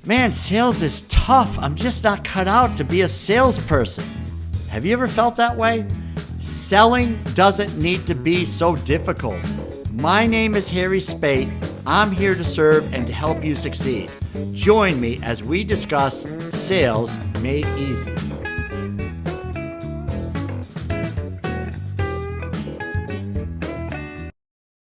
Man, sales is tough. I'm just not cut out to be a salesperson. Have you ever felt that way? Selling doesn't need to be so difficult. My name is Harry Spate. I'm here to serve and to help you succeed. Join me as we discuss sales made easy.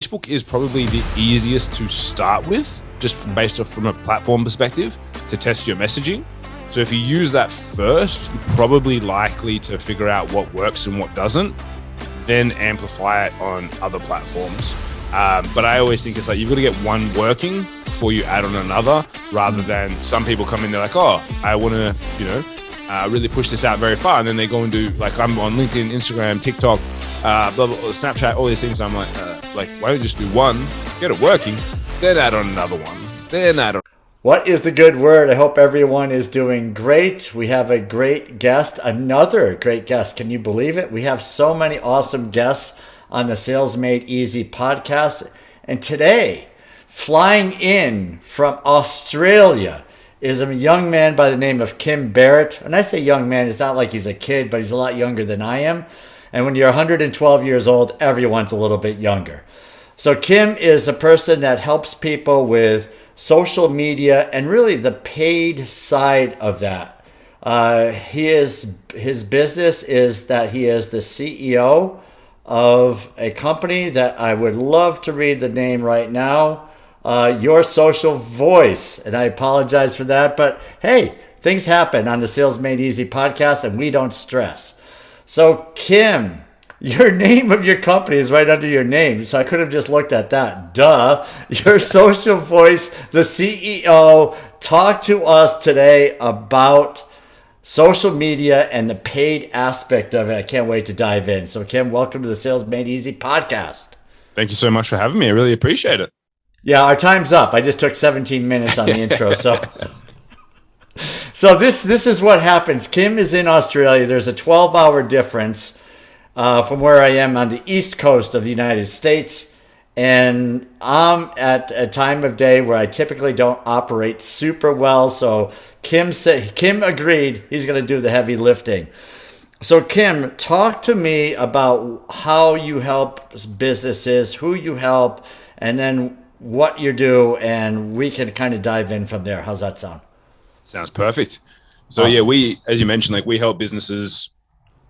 Facebook is probably the easiest to start with, just based off from a platform perspective, to test your messaging. So if you use that first, you're probably likely to figure out what works and what doesn't, then amplify it on other platforms. But I always think it's like you've got to get one working before you add on another, rather than some people come in, they're like, oh, I want to, really push this out very far. And then they go and do, like, I'm on LinkedIn, Instagram, TikTok, blah, blah, blah, Snapchat, all these things. I'm like, why don't you just do one, get it working, then add on another one, then add on. What is the good word? I hope everyone is doing great. We have a great guest, another great guest. Can you believe it? We have so many awesome guests on the Sales Made Easy podcast. And today, flying in from Australia is a young man by the name of Kim Barrett. When I say young man, it's not like he's a kid, but he's a lot younger than I am. And when you're 112 years old, everyone's a little bit younger. So Kim is a person that helps people with social media and really the paid side of that. His business is that he is the CEO of a company that I would love to read the name right now, Your Social Voice. And I apologize for that, but hey, things happen on the Sales Made Easy podcast and we don't stress. So Kim, your name of your company is right under your name, so I could have just looked at that. Duh. Your Social Voice, the CEO. Talk to us today about social media and the paid aspect of it. I can't wait to dive in. So Kim, welcome to the Sales Made Easy podcast. Thank you so much for having me. I really appreciate it. Yeah, our time's up. I just took 17 minutes on the intro, So this is what happens. Kim is in Australia. There's a 12-hour difference from where I am on the East Coast of the United States. And I'm at a time of day where I typically don't operate super well. So Kim agreed he's going to do the heavy lifting. So Kim, talk to me about how you help businesses, who you help, and then what you do. And we can kind of dive in from there. How's that sound? Sounds perfect. So awesome. Yeah, we, as you mentioned, we help businesses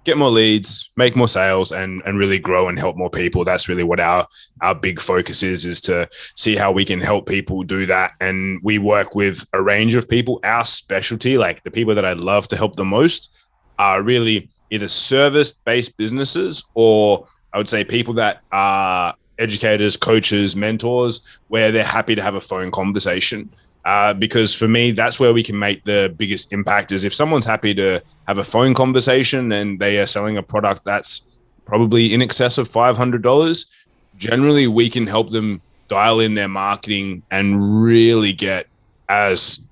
get more leads, make more sales, and really grow and help more people. That's really what our big focus is to see how we can help people do that. And we work with a range of people. Our specialty, like the people that I love to help the most, are really either service-based businesses, or I would say people that are educators, coaches, mentors, where they're happy to have a phone conversation. Because for me, that's where we can make the biggest impact. Is if someone's happy to have a phone conversation and they are selling a product that's probably in excess of $500, generally we can help them dial in their marketing and really get as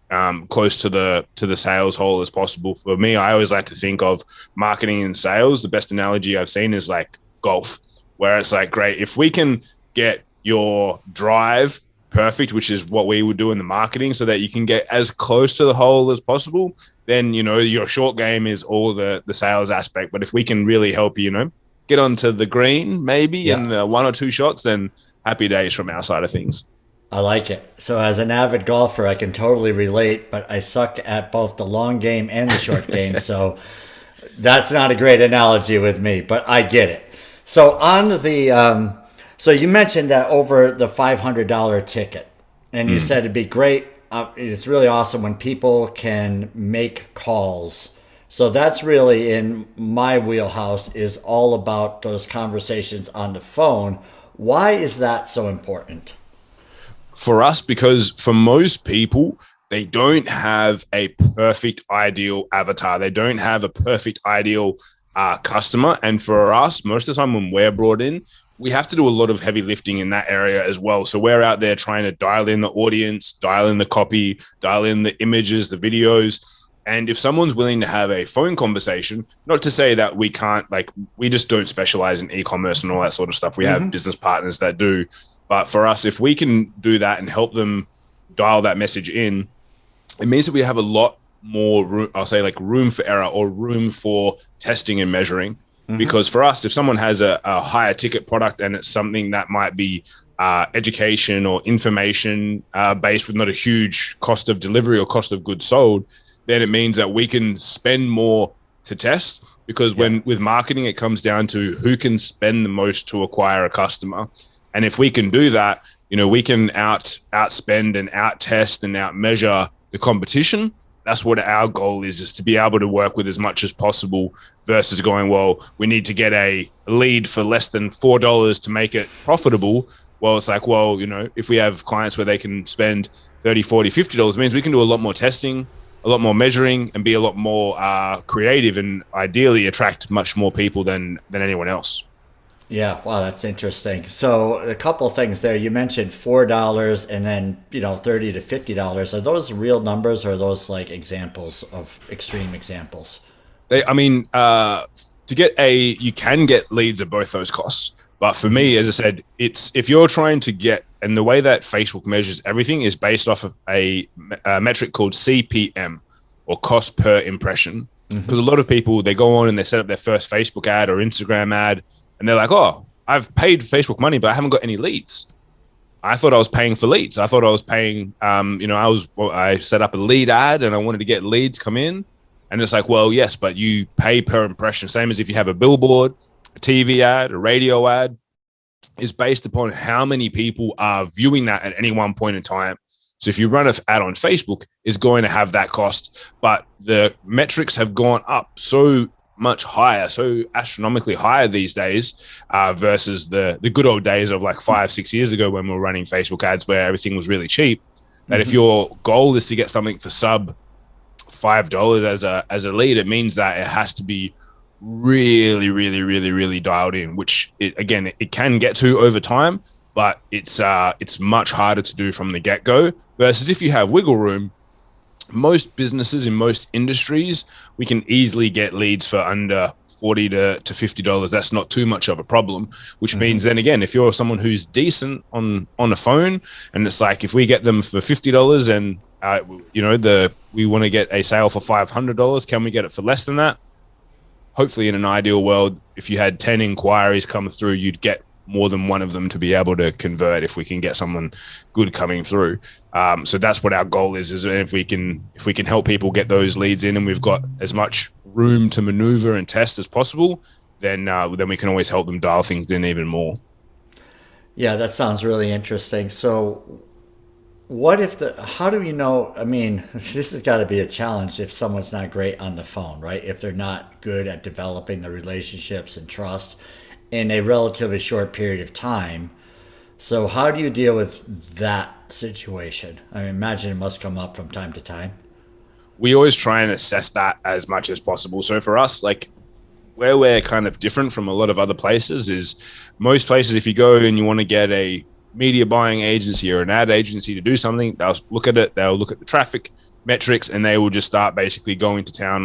close to the sales hole as possible. For me, I always like to think of marketing and sales. The best analogy I've seen is like golf, where it's like, great, if we can get your drive perfect, which is what we would do in the marketing, so that you can get as close to the hole as possible, then your short game is all the sales aspect. But if we can really help you get onto the green maybe in one or two shots, then happy days from our side of things. I like it. So as an avid golfer, I can totally relate, but I suck at both the long game and the short game. So that's not a great analogy with me, but I get it. So on the so you mentioned that over the $500 ticket, and you said it'd be great. It's really awesome when people can make calls. So that's really in my wheelhouse, is all about those conversations on the phone. Why is that so important? For us, because for most people, they don't have a perfect ideal avatar. They don't have a perfect ideal customer. And for us, most of the time when we're brought in, we have to do a lot of heavy lifting in that area as well. So we're out there trying to dial in the audience, dial in the copy, dial in the images, the videos. And if someone's willing to have a phone conversation, not to say that we can't, we just don't specialize in e-commerce and all that sort of stuff. We have business partners that do. But for us, if we can do that and help them dial that message in, it means that we have a lot more room, I'll say like room for error or room for testing and measuring. Mm-hmm. Because for us, if someone has a higher ticket product and it's something that might be education or information based with not a huge cost of delivery or cost of goods sold, then it means that we can spend more to test. Because Yeah. when with marketing, it comes down to who can spend the most to acquire a customer. And if we can do that, we can outspend and out test and out measure the competition. That's what our goal is to be able to work with as much as possible versus going, well, we need to get a lead for less than $4 to make it profitable. Well, it's like, well, if we have clients where they can spend 30, 40, $50, it means we can do a lot more testing, a lot more measuring, and be a lot more creative, and ideally attract much more people than anyone else. Yeah, wow, that's interesting. So a couple of things there. You mentioned $4 and then $30 to $50. Are those real numbers or are those like examples of extreme examples? I mean, you can get leads at both those costs. But for Mm-hmm. me, as I said, it's if you're trying to get, and the way that Facebook measures everything is based off of a metric called CPM, or cost per impression. Mm-hmm. Because a lot of people, they go on and they set up their first Facebook ad or Instagram ad, and they're like, oh, I've paid Facebook money, but I haven't got any leads. I thought I was paying for leads. I thought I was paying, I set up a lead ad and I wanted to get leads come in. And it's like, well, yes, but you pay per impression. Same as if you have a billboard, a TV ad, a radio ad, is based upon how many people are viewing that at any one point in time. So if you run an ad on Facebook, it's going to have that cost. But the metrics have gone up so much higher, so astronomically higher these days versus the good old days of like 5-6 years ago when we were running Facebook ads where everything was really cheap. That if your goal is to get something for sub $5 as a lead, it means that it has to be really, really, really, really dialed in, which it can get to over time, but it's much harder to do from the get-go versus if you have wiggle room. Most businesses in most industries, we can easily get leads for under $40 to $50. That's not too much of a problem, which means then again, if you're someone who's decent on a phone, and it's like if we get them for $50 and we want to get a sale for $500, can we get it for less than that? Hopefully, in an ideal world, if you had 10 inquiries come through, you'd get more than one of them to be able to convert if we can get someone good coming through. So that's what our goal is if we can help people get those leads in and we've got as much room to maneuver and test as possible, then we can always help them dial things in even more. Yeah, that sounds really interesting. So how do we know? I mean, this has got to be a challenge if someone's not great on the phone, right? If they're not good at developing the relationships and trust in a relatively short period of time. So how do you deal with that situation? I imagine it must come up from time to time. We always try and assess that as much as possible. So for us, like where we're kind of different from a lot of other places is most places, if you go and you want to get a media buying agency or an ad agency to do something, they'll look at it, they'll look at the traffic metrics, and they will just start basically going to town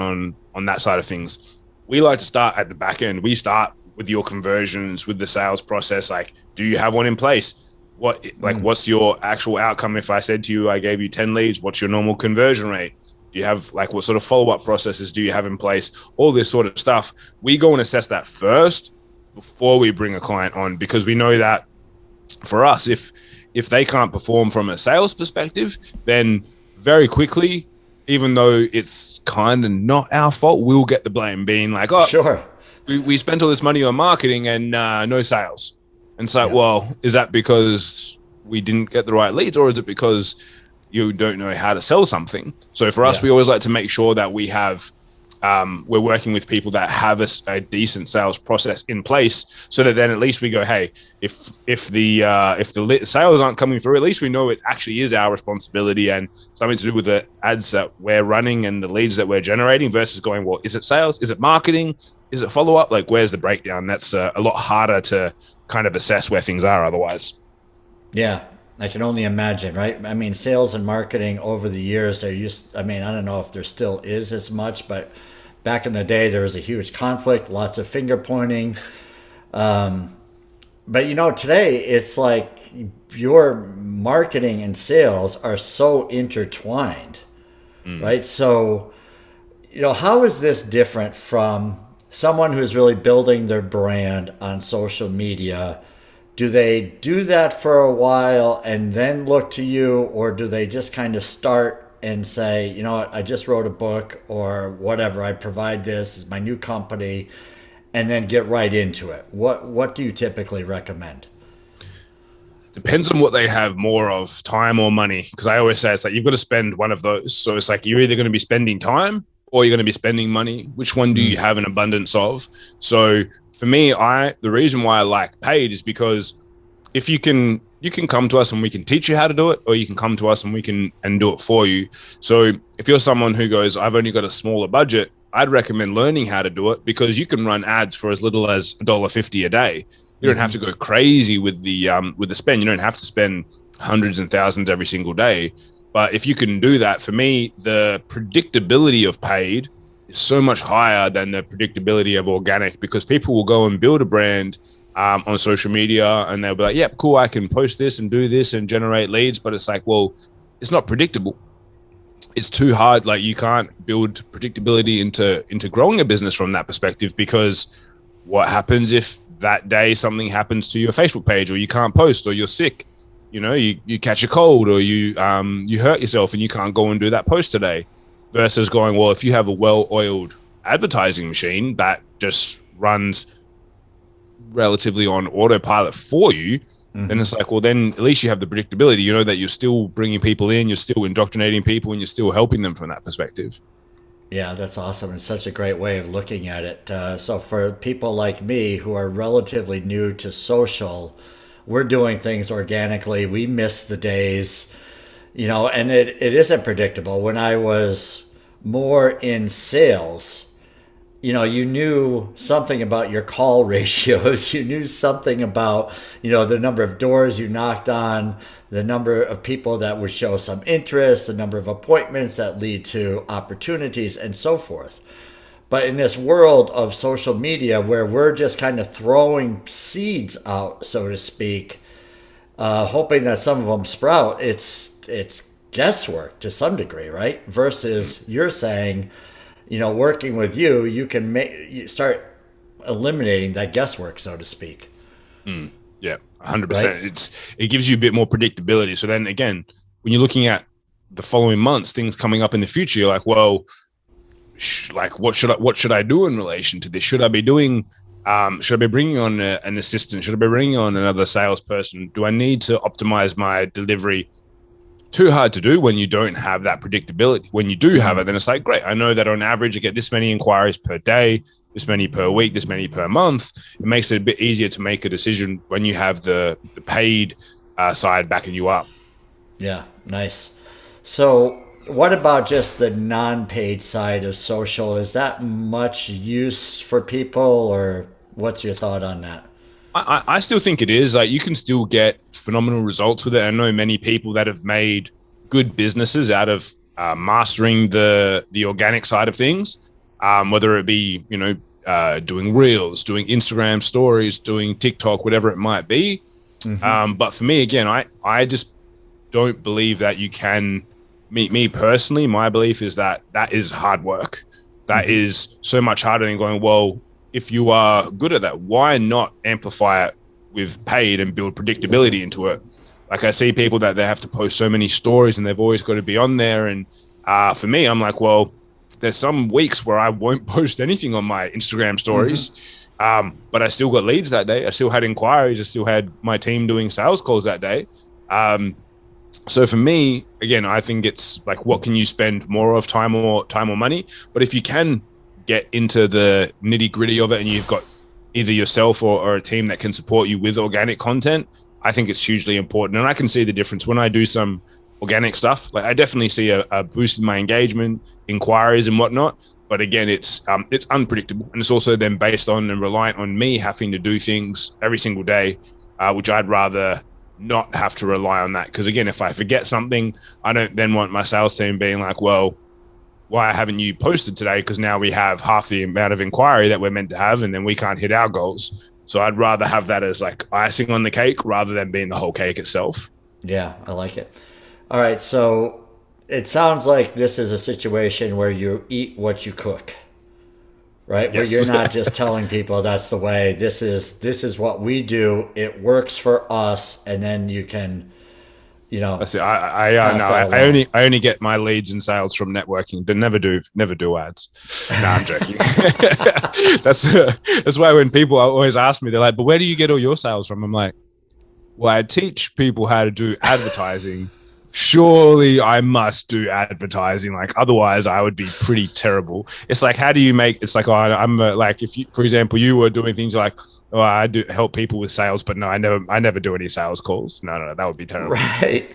on that side of things. We like to start at the back end. We start with your conversions, with the sales process. Like, do you have one in place? What's your actual outcome? If I said to you, I gave you 10 leads, what's your normal conversion rate? Do you have what sort of follow-up processes do you have in place? All this sort of stuff. We go and assess that first before we bring a client on, because we know that for us, if they can't perform from a sales perspective, then very quickly, even though it's kind of not our fault, we'll get the blame, being like, oh, sure, we spent all this money on marketing and no sales. And so, well, is that because we didn't get the right leads, or is it because you don't know how to sell something? So for us, we always like to make sure that we have, we're working with people that have a decent sales process in place, so that then at least we go, hey, if the sales aren't coming through, at least we know it actually is our responsibility and something to do with the ads that we're running and the leads that we're generating, versus going, well, is it sales? Is it marketing? Is it follow up? Like, where's the breakdown? That's a lot harder to kind of assess where things are otherwise. Yeah, I can only imagine, right? I mean, sales and marketing over the years, I don't know if there still is as much, but back in the day, there was a huge conflict, lots of finger pointing. But today it's like your marketing and sales are so intertwined. right? So, how is this different from someone who's really building their brand on social media? Do they do that for a while and then look to you, or do they just kind of start and say, you know what, I just wrote a book or whatever, I provide this as my new company, and then get right into it? What do you typically recommend? Depends on what they have more of, time or money. Because I always say it's like you've got to spend one of those. So it's like you're either going to be spending time or you're going to be spending money. Which one do you have an abundance of? So for me, the reason why I like paid is because if you can come to us and we can teach you how to do it, or you can come to us and we can do it for you. So if you're someone who goes, I've only got a smaller budget, I'd recommend learning how to do it, because you can run ads for as little as $1.50 a day. You don't have to go crazy with the spend. You don't have to spend hundreds and thousands every single day. But if you can do that, for me, the predictability of paid is so much higher than the predictability of organic, because people will go and build a brand on social media and they'll be like, yep, cool, I can post this and do this and generate leads. But it's like, well, it's not predictable. It's too hard. Like, you can't build predictability into growing a business from that perspective, because what happens if that day something happens to your Facebook page, or you can't post, or you're sick, you catch a cold, or you hurt yourself and you can't go and do that post today, versus going, well, if you have a well-oiled advertising machine that just runs relatively on autopilot for you, then it's like, well, then at least you have the predictability. You know that you're still bringing people in, you're still indoctrinating people, and you're still helping them from that perspective. Yeah, that's awesome. It's such a great way of looking at it. So for people like me who are relatively new to social, we're doing things organically. We miss the days, and it isn't predictable. When I was more in sales, you knew something about your call ratios. You knew something about, the number of doors you knocked on, the number of people that would show some interest, the number of appointments that lead to opportunities, and so forth. But in this world of social media, where we're just kind of throwing seeds out, so to speak, hoping that some of them sprout, it's guesswork to some degree, right? Versus you're saying, working with you, you can you start eliminating that guesswork, so to speak. Yeah, 100%. Right? It gives you a bit more predictability. So then again, when you're looking at the following months, things coming up in the future, you're like, well, what should I do in relation to this? Should I be doing? Should I be bringing on an assistant? Should I be bringing on another salesperson? Do I need to optimize my delivery? Too hard to do when you don't have that predictability. When you do have it, then it's like, great, I know that on average I get this many inquiries per day, this many per week, this many per month. It makes it a bit easier to make a decision when you have the paid side backing you up. Yeah, nice. So what about just the non-paid side of social? Is that much use for people, or what's your thought on that? I still think it is. Like, you can still get phenomenal results with it. I know many people that have made good businesses out of mastering the organic side of things, whether it be, doing reels, doing Instagram stories, doing TikTok, whatever it might be. But for me, again, I just don't believe that you can. Me personally, my belief is that is hard work. That is so much harder than going, well, if you are good at that, why not amplify it with paid and build predictability into it? Like, I see people that they have to post so many stories and they've always got to be on there. And for me, I'm like, well, there's some weeks where I won't post anything on my Instagram stories, but I still got leads that day. I still had inquiries. I still had my team doing sales calls that day. So for me, again, I think it's like, what can you spend more of, time or money? But if you can get into the nitty gritty of it and you've got either yourself or a team that can support you with organic content, I think it's hugely important. And I can see the difference when I do some organic stuff. Like, I definitely see a boost in my engagement, inquiries and whatnot. But again, it's unpredictable. And it's also then based on and reliant on me having to do things every single day, which I'd rather not have to rely on that. Because again, if I forget something, I don't then want my sales team being like, well, why haven't you posted today? Because now we have half the amount of inquiry that we're meant to have, and then we can't hit our goals. So I'd rather have that as like icing on the cake rather than being the whole cake itself. Yeah, I like it. All right. So it sounds like this is a situation where you eat what you cook, right? Where Yes. you're not just telling people that's the way. This is what we do. It works for us, and then you can, That's it. pass No, that along. I only get my leads and sales from networking, but never do ads. No, I'm joking. That's why when people always ask me, they're like, "But where do you get all your sales from?" I'm like, "Well, I teach people how to do advertising. Surely I must do advertising. Like otherwise, I would be pretty terrible." It's like, how do you make? It's like, I'm like, if you, for example, you were doing things like, "Oh, I do help people with sales," but no, I never do any sales calls. No, that would be terrible. Right.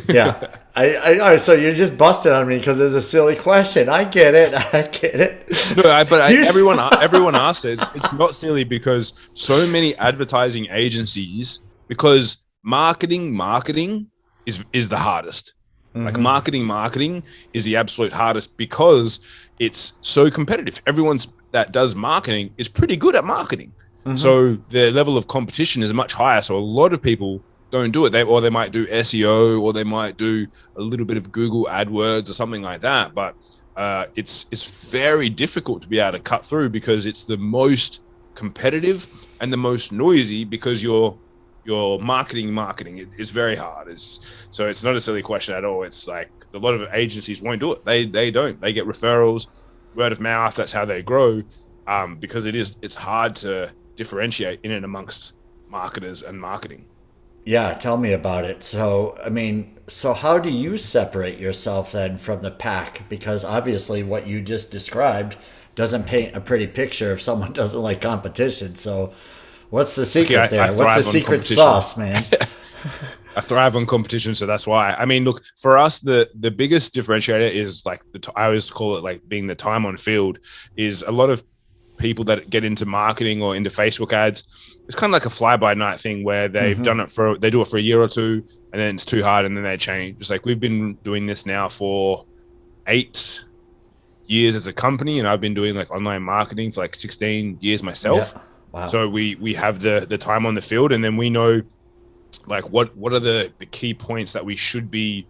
Yeah. All right, so you're just busting on me because it's a silly question. I get it. I get it. No, You s- everyone asks it. It's not silly because so many advertising agencies, because marketing is the hardest. Like marketing is the absolute hardest because it's so competitive. Everyone's that does marketing is pretty good at marketing. So the level of competition is much higher. So a lot of people don't do it. They might do SEO, or they might do a little bit of Google AdWords or something like that. But it's very difficult to be able to cut through because it's the most competitive and the most noisy because you're marketing. It's very hard. So it's not a silly question at all. It's like a lot of agencies won't do it. They don't. They get referrals, word of mouth. That's how they grow. Because it's hard to differentiate in and amongst marketers and marketing. Yeah, tell me about it. So, I mean, so how do you separate yourself then from the pack? Because obviously, what you just described doesn't paint a pretty picture if someone doesn't like competition. So, what's the Okay, secret there? I What's the thrive on secret competition. sauce, man? I thrive on competition, so that's why. I mean, look, for us, the biggest differentiator is like I always call it like being the time on field. Is a lot of people that get into marketing or into Facebook ads, it's kind of like a fly by night thing where they've done it they do it for a year or two, and then it's too hard, and then they change. It's like we've been doing this now for 8 years as a company, and I've been doing like online marketing for like 16 years myself. Yeah. Wow. So we have the time on the field, and then we know like what are the key points that we should be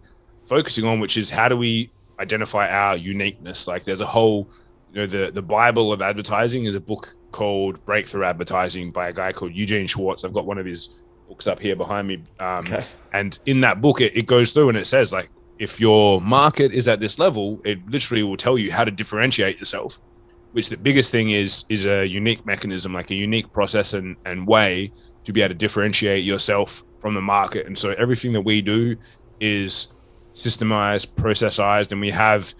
focusing on, which is how do we identify our uniqueness. Like there's a whole, the Bible of advertising is a book called Breakthrough Advertising by a guy called Eugene Schwartz. I've got one of his books up here behind me. Okay. And in that book, it goes through and it says like, if your market is at this level, it literally will tell you how to differentiate yourself, which the biggest thing is a unique mechanism, like a unique process and way to be able to differentiate yourself from the market. And so everything that we do is systemized, processized, and we have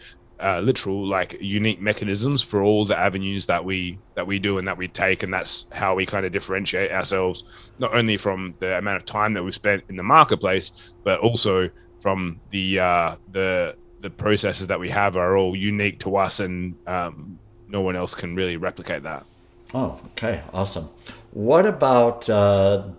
literal like unique mechanisms for all the avenues that we do and that we take. And that's how we kind of differentiate ourselves, not only from the amount of time that we spent in the marketplace, but also from the processes that we have are all unique to us, and no one else can really replicate that. Oh, okay. Awesome. What about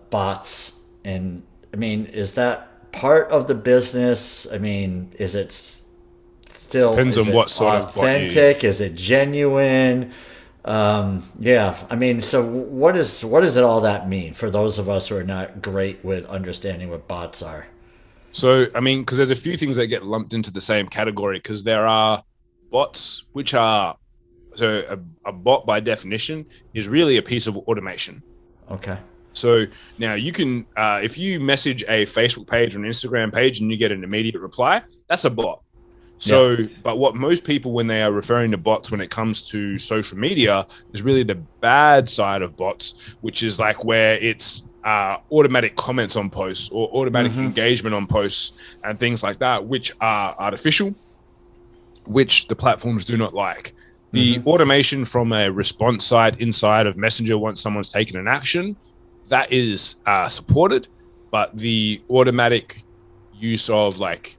bots? And I mean, is that part of the business? I mean, is it still Depends is on it what sort of bot you. authentic? Is it genuine? Yeah. I mean, so what does it all that mean for those of us who are not great with understanding what bots are? So, I mean, because there's a few things that get lumped into the same category, because there are bots, which are, so a bot by definition is really a piece of automation. Okay. So now you can, if you message a Facebook page or an Instagram page and you get an immediate reply, that's a bot. So, Yeah. but what most people, when they are referring to bots when it comes to social media, is really the bad side of bots, which is like where it's automatic comments on posts or automatic engagement on posts and things like that, which are artificial, which the platforms do not like. The automation from a response side inside of Messenger, once someone's taken an action, that is supported, but the automatic use of like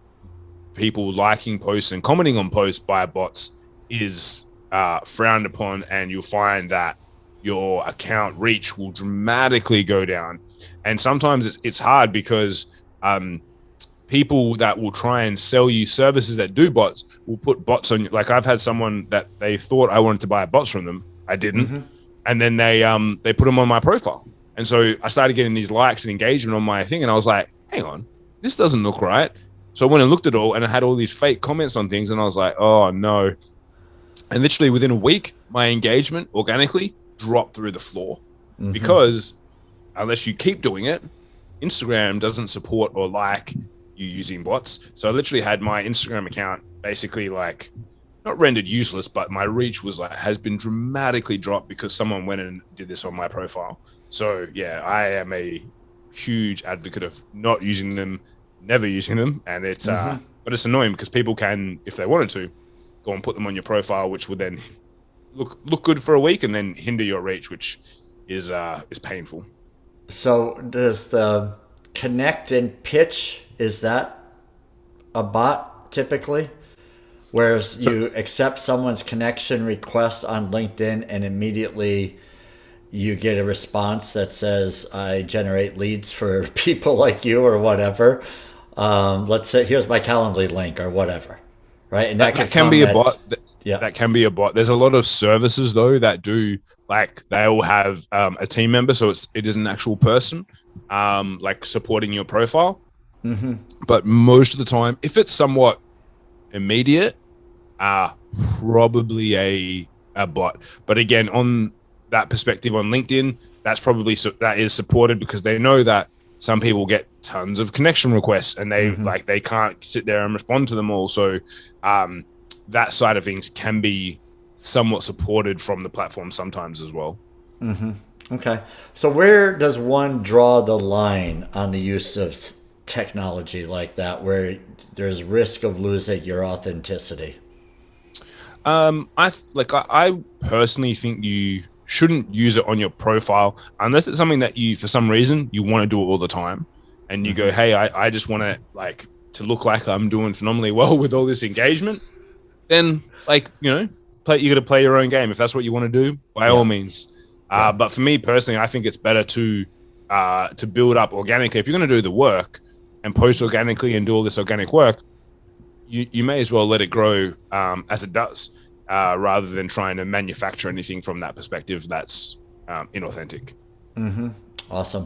people liking posts and commenting on posts by bots is frowned upon, and you'll find that your account reach will dramatically go down. And sometimes it's hard because people that will try and sell you services that do bots will put bots on you. Like I've had someone that they thought I wanted to buy bots from them. I didn't. And then they put them on my profile. And so I started getting these likes and engagement on my thing. And I was like, hang on, this doesn't look right. So I went and looked at it all, and I had all these fake comments on things, and I was like, oh no. And literally within a week, my engagement organically dropped through the floor because unless you keep doing it, Instagram doesn't support or like you using bots. So I literally had my Instagram account basically like not rendered useless, but my reach was like has been dramatically dropped because someone went and did this on my profile. So yeah, I am a huge advocate of not using them, never using them, and it's but it's annoying because people can, if they wanted to, go and put them on your profile, which would then look good for a week and then hinder your reach, which is painful. So does the connect and pitch, is that a bot typically? Whereas you accept someone's connection request on LinkedIn and immediately you get a response that says, I generate leads for people like you or whatever. Let's say, here's my Calendly link or whatever. Right. And that can be a bot. Yeah. That can be a bot. There's a lot of services though that do like they'll have a team member. So it is an actual person like supporting your profile. But most of the time, if it's somewhat immediate, probably a bot. But again, on that perspective on LinkedIn, that is supported because they know that some people get tons of connection requests and they can't sit there and respond to them all. So that side of things can be somewhat supported from the platform sometimes as well. Okay. So where does one draw the line on the use of technology like that, where there's risk of losing your authenticity? I personally think you shouldn't use it on your profile unless it's something that you, for some reason, you want to do it all the time. And you go, hey, I just want to like to look like I'm doing phenomenally well with all this engagement. Then like, you got to play your own game. If that's what you want to do, by all means. But for me personally, I think it's better to build up organically. If you're going to do the work and post organically and do all this organic work, you may as well let it grow as it does, rather than trying to manufacture anything from that perspective that's inauthentic. Awesome.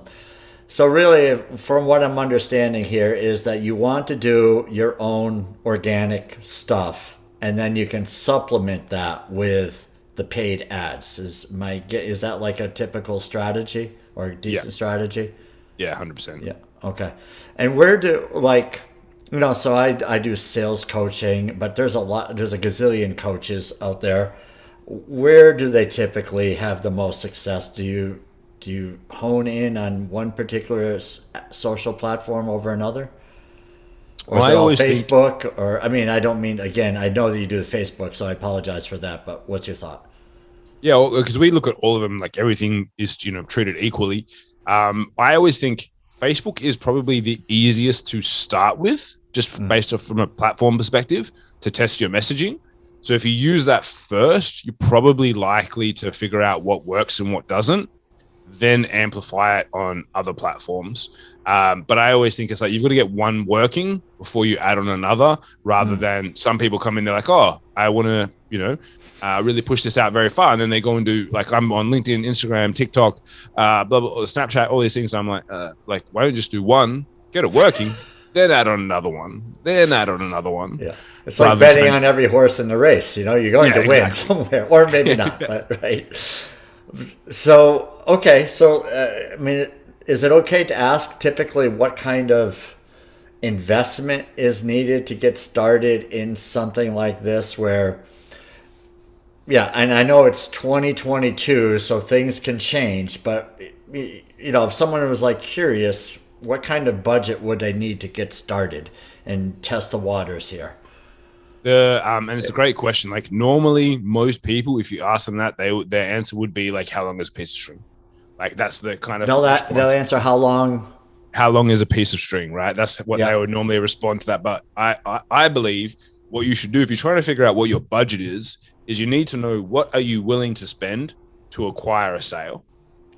So really, from what I'm understanding here, is that you want to do your own organic stuff, and then you can supplement that with the paid ads. Is that like a typical strategy or a decent strategy? Yeah, 100%. Yeah. Okay. And where do so I do sales coaching, but there's a gazillion coaches out there. Where do they typically have the most success? Do you hone in on one particular social platform over another? Or is it all Facebook? Or, I mean, I don't mean, again, I know that you do the Facebook, so I apologize for that, but what's your thought? Yeah, well, because we look at all of them, like everything is, treated equally. I always think Facebook is probably the easiest to start with, just based off from a platform perspective, to test your messaging. So if you use that first, you're probably likely to figure out what works and what doesn't, then amplify it on other platforms. But I always think it's like you've got to get one working before you add on another, rather than some people come in, they're like, oh, I want to, really push this out very far. And then they go and do, like, I'm on LinkedIn, Instagram, TikTok, blah, blah, blah, Snapchat, all these things. I'm like, why don't you just do one, get it working, then add on another one, then add on another one. Yeah. It's like betting on every horse in the race. You're going to win somewhere, or maybe not, but right. So, okay. So, I mean, is it okay to ask typically what kind of investment is needed to get started in something like this where, and I know it's 2022, so things can change, but, if someone was like curious, what kind of budget would they need to get started and test the waters here? And it's a great question. Like normally, most people, if you ask them that, their answer would be like, "How long is a piece of string?" Like that's the kind of they'll answer how long. How long is a piece of string? Right. That's what they would normally respond to that. But I believe what you should do if you're trying to figure out what your budget is you need to know what are you willing to spend to acquire a sale.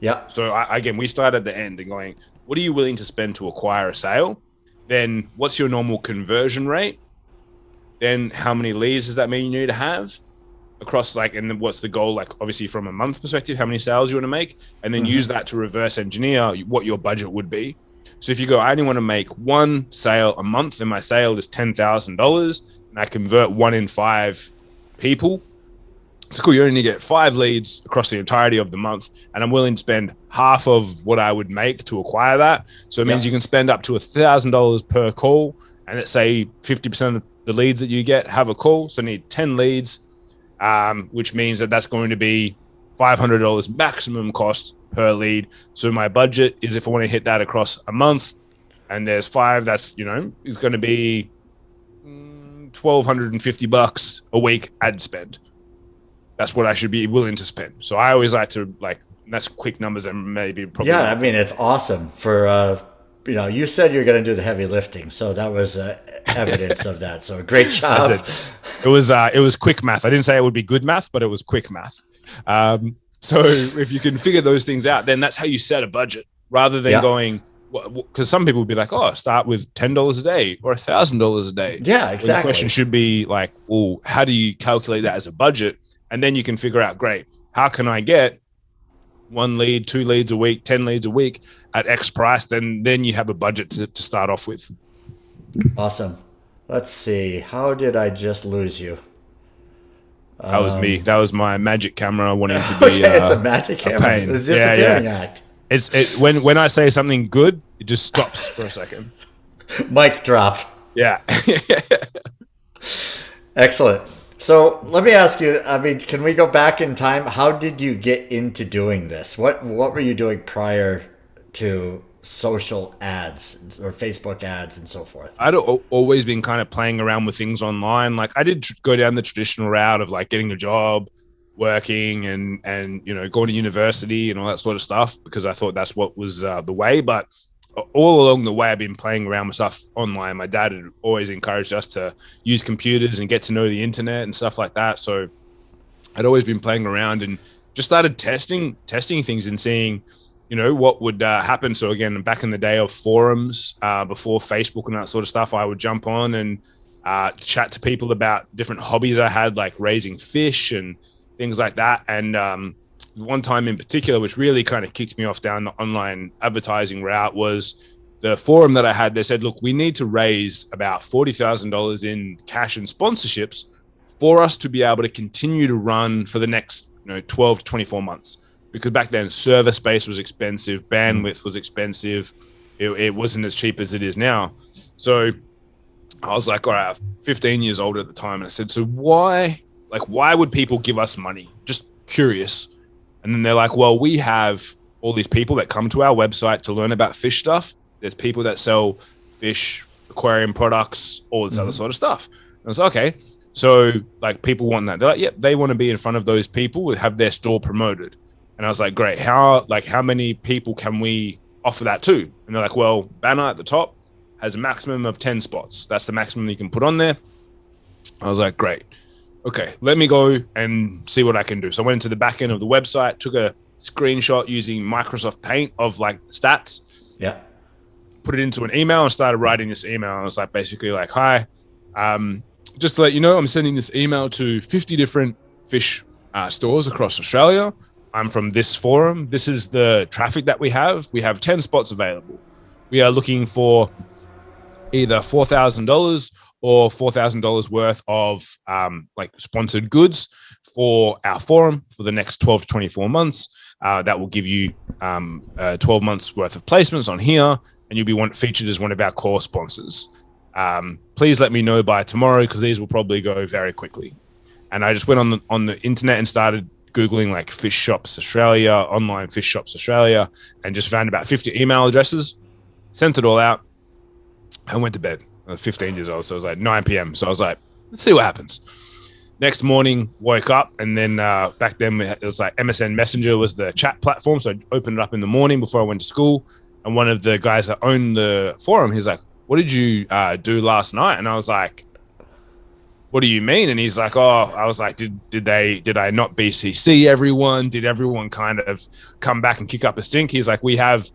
Yeah. So again, we start at the end and going, what are you willing to spend to acquire a sale? Then what's your normal conversion rate? Then how many leads does that mean you need to have across and then what's the goal? Like obviously from a month perspective, how many sales you want to make, and then use that to reverse engineer what your budget would be. So if you go, I only want to make one sale a month and my sale is $10,000 and I convert 1 in 5 people, it's cool. You only get 5 leads across the entirety of the month, and I'm willing to spend half of what I would make to acquire that. So it means you can spend up to $1,000 per call, and let's say 50% of the leads that you get have a call. So I need 10 leads, which means that that's going to be $500 maximum cost per lead. So my budget is, if I want to hit that across a month, and there's 5, that's is going to be $1,250 a week ad spend. That's what I should be willing to spend. So I always like to that's quick numbers and maybe probably. Yeah, I mean, it's awesome for you said you're going to do the heavy lifting, so that was evidence of that. So great job. It was quick math. I didn't say it would be good math, but it was quick math. So if you can figure those things out, then that's how you set a budget, rather than going. Because some people would be like, "Oh, start with $10 a day or $1,000 a day." Yeah, exactly. The question should be like, "Well, how do you calculate that as a budget?" And then you can figure out, great, how can I get 1 lead, 2 leads a week, 10 leads a week at X price? Then you have a budget to start off with. Awesome. Let's see. How did I just lose you? That was me. That was my magic camera wanting to be. It's a magic camera. It's a disappearing act. When I say something good, it just stops for a second. Mic drop. Yeah. Excellent. So let me ask you, I mean, can we go back in time? How did you get into doing this? What were you doing prior to social ads or Facebook ads and so forth? I'd always been kind of playing around with things online. Like I did go down the traditional route of like getting a job, working and going to university and all that sort of stuff, because I thought that's what was the way. But all along the way, I've been playing around with stuff online. My dad had always encouraged us to use computers and get to know the internet and stuff like that. So I'd always been playing around and just started testing things and seeing, what would happen. So again, back in the day of forums, before Facebook and that sort of stuff, I would jump on and chat to people about different hobbies I had, like raising fish and things like that. And one time in particular, which really kind of kicked me off down the online advertising route, was the forum that I had. They said, look, we need to raise about $40,000 in cash and sponsorships for us to be able to continue to run for the next 12 to 24 months. Because back then, server space was expensive, bandwidth was expensive. It wasn't as cheap as it is now. So I was like, all right, I'm 15 years old at the time. And I said, so why would people give us money? Just curious. And then they're like, well, we have all these people that come to our website to learn about fish stuff. There's people that sell fish, aquarium products, all this other sort of stuff. And I was like, okay. So like people want that. They're like, yep, they want to be in front of those people, have their store promoted. And I was like, great. How many people can we offer that to? And they're like, well, banner at the top has a maximum of 10 spots. That's the maximum you can put on there. I was like, great. Okay, let me go and see what I can do. So I went to the back end of the website, took a screenshot using Microsoft Paint of like the stats. Yeah. Put it into an email and started writing this email. I was like, basically like, hi, just to let you know, I'm sending this email to 50 different fish stores across Australia. I'm from this forum. This is the traffic that we have. We have 10 spots available. We are looking for either $4,000 or $4,000 worth of like sponsored goods for our forum for the next 12 to 24 months. That will give you 12 months worth of placements on here, and you'll be featured as one of our core sponsors. Please let me know by tomorrow, because these will probably go very quickly. And I just went on the internet and started Googling like Fish Shops Australia, online Fish Shops Australia, and just found about 50 email addresses, sent it all out, and went to bed. I was 15 years old, so it was like 9 p.m. So I was like, let's see what happens. Next morning, woke up, and then back then it was like MSN Messenger was the chat platform. So I opened it up in the morning before I went to school, and one of the guys that owned the forum, he's like, what did you do last night? And I was like, what do you mean? And he's like, oh, I was like, did I not BCC everyone? Did everyone kind of come back and kick up a stink? He's like, we have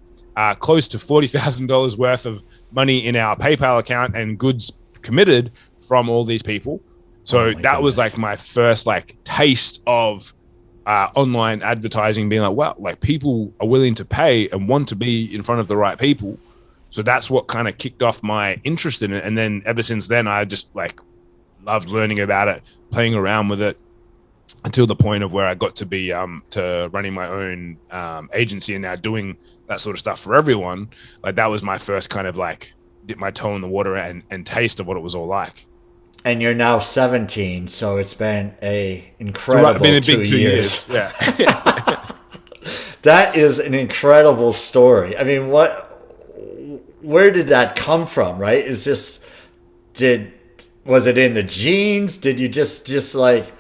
close to $40,000 worth of money in our PayPal account and goods committed from all these people. So that was like my first like taste of online advertising, being like, wow, like people are willing to pay and want to be in front of the right people. So that's what kind of kicked off my interest in it. And then ever since then, I just like loved learning about it, playing around with it, until the point of where I got to be to running my own agency and now doing that sort of stuff for everyone. Like that was my first kind of like dip my toe in the water and taste of what it was all like. And you're now 17, so it's been a incredible been a big big 2 2 years. Yeah. That is an incredible story. I mean, where did that come from, right? It's just, was it in the genes? Did you just like,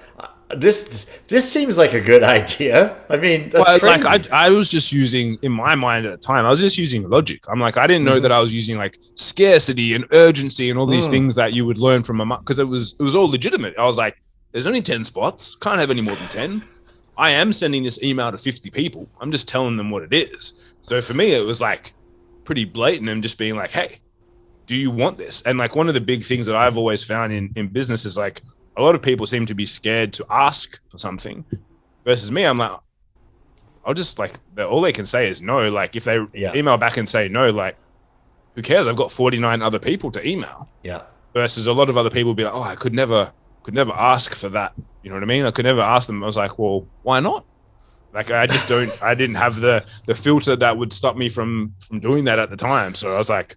this seems like a good idea. I mean, that's crazy. Like I was just using, in my mind at the time, I was just using logic. I'm like, I didn't know that I was using like scarcity and urgency and all these things that you would learn from a, because it was all legitimate. I was like, there's only 10 spots, can't have any more than 10. I am sending this email to 50 people. I'm just telling them what it is. So for me, it was like pretty blatant and just being like, hey, do you want this? And like one of the big things that I've always found in business is like, a lot of people seem to be scared to ask for something versus me. I'm like, I'll just like, all they can say is no. Like if they email back and say no, like who cares? I've got 49 other people to email. Yeah. Versus a lot of other people be like, oh, I could never ask for that. You know what I mean? I could never ask them. I was like, well, why not? Like, I didn't have the filter that would stop me from doing that at the time. So I was like,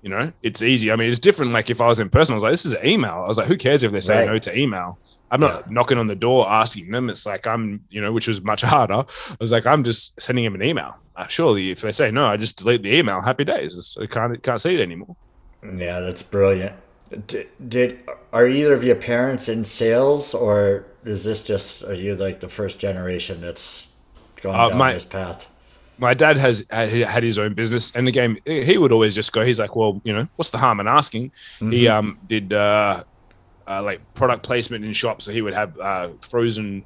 you know, it's easy. I mean, it's different. Like if I was in person, I was like, this is an email. I was like, who cares if they say no to email? I'm not knocking on the door asking them. It's like which was much harder. I was like, I'm just sending them an email. Surely if they say no, I just delete the email. Happy days. I can't see it anymore. Yeah, that's brilliant. Are either of your parents in sales, or is this just, are you like the first generation that's gone down this path? My dad had his own business, and again, he would always just go. He's like, well, you know, what's the harm in asking? Mm-hmm. He did like product placement in shops, so he would have frozen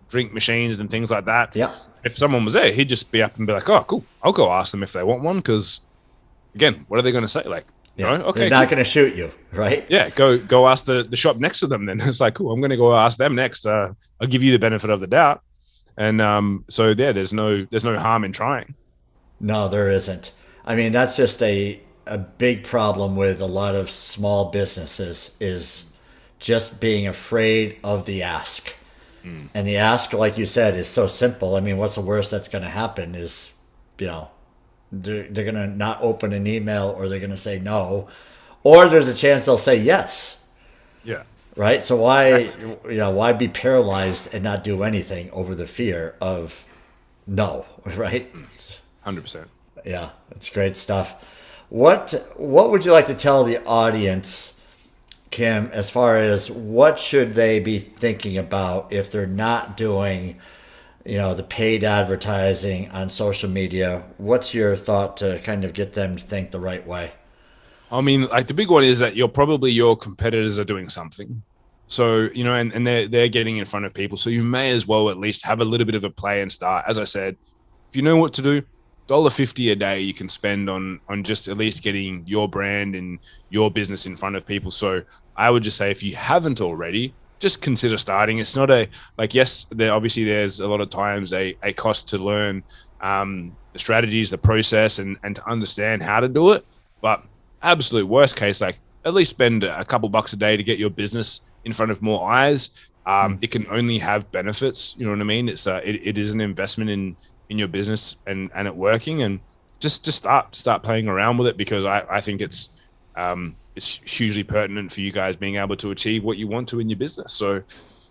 drink machines and things like that. Yeah. If someone was there, he'd just be up and be like, oh, cool, I'll go ask them if they want one, because again, what are they going to say? Like, yeah. No? Okay, they're not going to shoot you, right? Yeah, go ask the shop next to them. Then it's like, cool, I'm going to go ask them next. I'll give you the benefit of the doubt. And so yeah, there's no harm in trying. No, there isn't. I mean, that's just a big problem with a lot of small businesses, is just being afraid of the ask. And the ask, like you said, is so simple. I mean, what's the worst that's going to happen is, you know, they're going to not open an email, or they're going to say no, or there's a chance they'll say yes. Yeah. Right. So why be paralyzed and not do anything over the fear of no? Right. 100%. Yeah, it's great stuff. What would you like to tell the audience, Kim, as far as what should they be thinking about if they're not doing, you know, the paid advertising on social media? What's your thought to kind of get them to think the right way? I mean, like the big one is that your competitors are doing something. So, you know, and they're getting in front of people. So you may as well at least have a little bit of a play and start. As I said, if you know what to do, $1.50 a day you can spend on just at least getting your brand and your business in front of people. So I would just say, if you haven't already, just consider starting. It's not yes, there's a lot of times a cost to learn the strategies, the process, and to understand how to do it. But absolute worst case, like at least spend a couple bucks a day to get your business in front of more eyes. It can only have benefits. You know what I mean? It's it is an investment in your business and it working, and just start playing around with it, because I think it's hugely pertinent for you guys being able to achieve what you want to in your business. So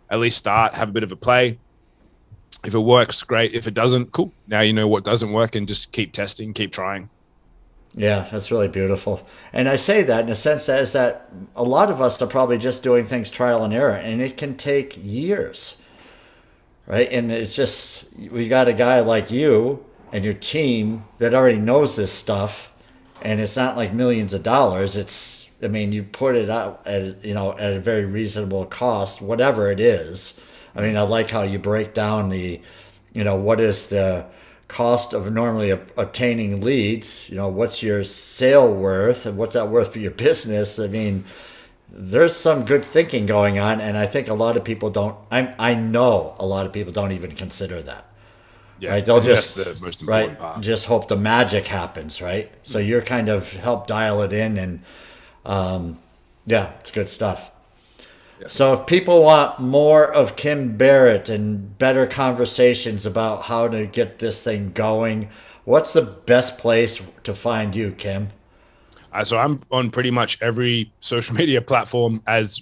at least start, have a bit of a play. If it works, great. If it doesn't, cool. Now you know what doesn't work, and just keep testing, keep trying. Yeah, that's really beautiful. And I say that in a sense that a lot of us are probably just doing things trial and error, and it can take years, right? And it's just, we got a guy like you and your team that already knows this stuff, and it's not like millions of dollars. It's, I mean, you put it out at, you know, at a very reasonable cost, whatever it is. I mean, I like how you break down the, you know, what is the cost of normally obtaining leads, you know, what's your sale worth and what's that worth for your business. I mean, there's some good thinking going on, and I think a lot of people don't, I know a lot of people don't even consider that. Yeah, right? They'll that's just the most important part. just hope the magic happens, right? So you're kind of help dial it in, and yeah, it's good stuff. So if people want more of Kim Barrett and better conversations about how to get this thing going, what's the best place to find you, Kim? So I'm on pretty much every social media platform as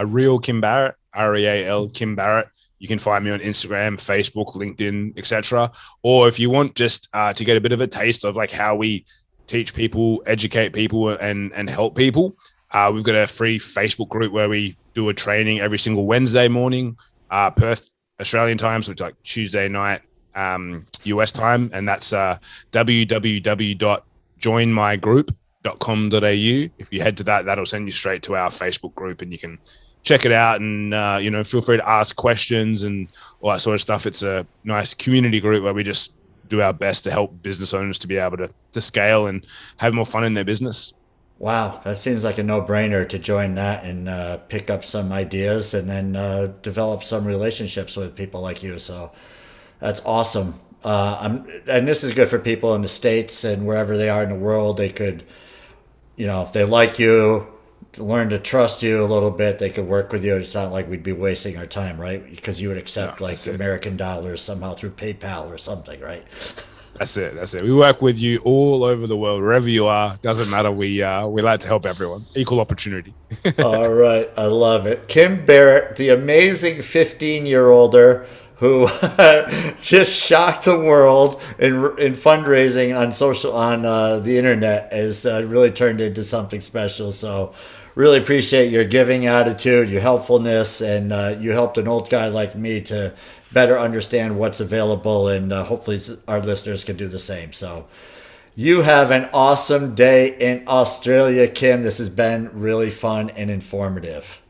Real Kim Barrett, REAL Kim Barrett. You can find me on Instagram, Facebook, LinkedIn, etc. Or if you want just to get a bit of a taste of like how we teach people, educate people, and help people, we've got a free Facebook group where we do a training every single Wednesday morning, Perth, Australian time, so it's like Tuesday night, US time, and that's www.joinmygroup.com.au. If you head to that, that'll send you straight to our Facebook group, and you can check it out, and feel free to ask questions and all that sort of stuff. It's a nice community group where we just do our best to help business owners to be able to scale and have more fun in their business. Wow, that seems like a no-brainer to join that and pick up some ideas and then develop some relationships with people like you. So that's awesome. And this is good for people in the States and wherever they are in the world. They could, if they like you, learn to trust you a little bit, they could work with you. It's not like we'd be wasting our time, right? Because you would accept American dollars somehow through PayPal or something, right? That's it. We work with you all over the world, wherever you are. Doesn't matter. We like to help everyone. Equal opportunity. All right. I love it. Kim Barrett, the amazing 15-year-older who just shocked the world in fundraising on the internet, has really turned into something special. So really appreciate your giving attitude, your helpfulness, and you helped an old guy like me to better understand what's available, and hopefully our listeners can do the same. So you have an awesome day in Australia, Kim. This has been really fun and informative.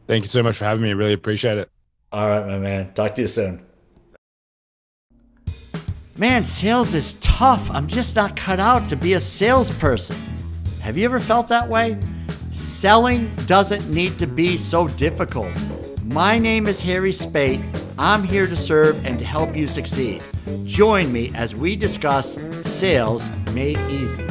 Thank you so much for having me. I really appreciate it. All right, my man. Talk to you soon. Man, sales is tough. I'm just not cut out to be a salesperson. Have you ever felt that way? Selling doesn't need to be so difficult. My name is Harry Spate. I'm here to serve and to help you succeed. Join me as we discuss sales made easy.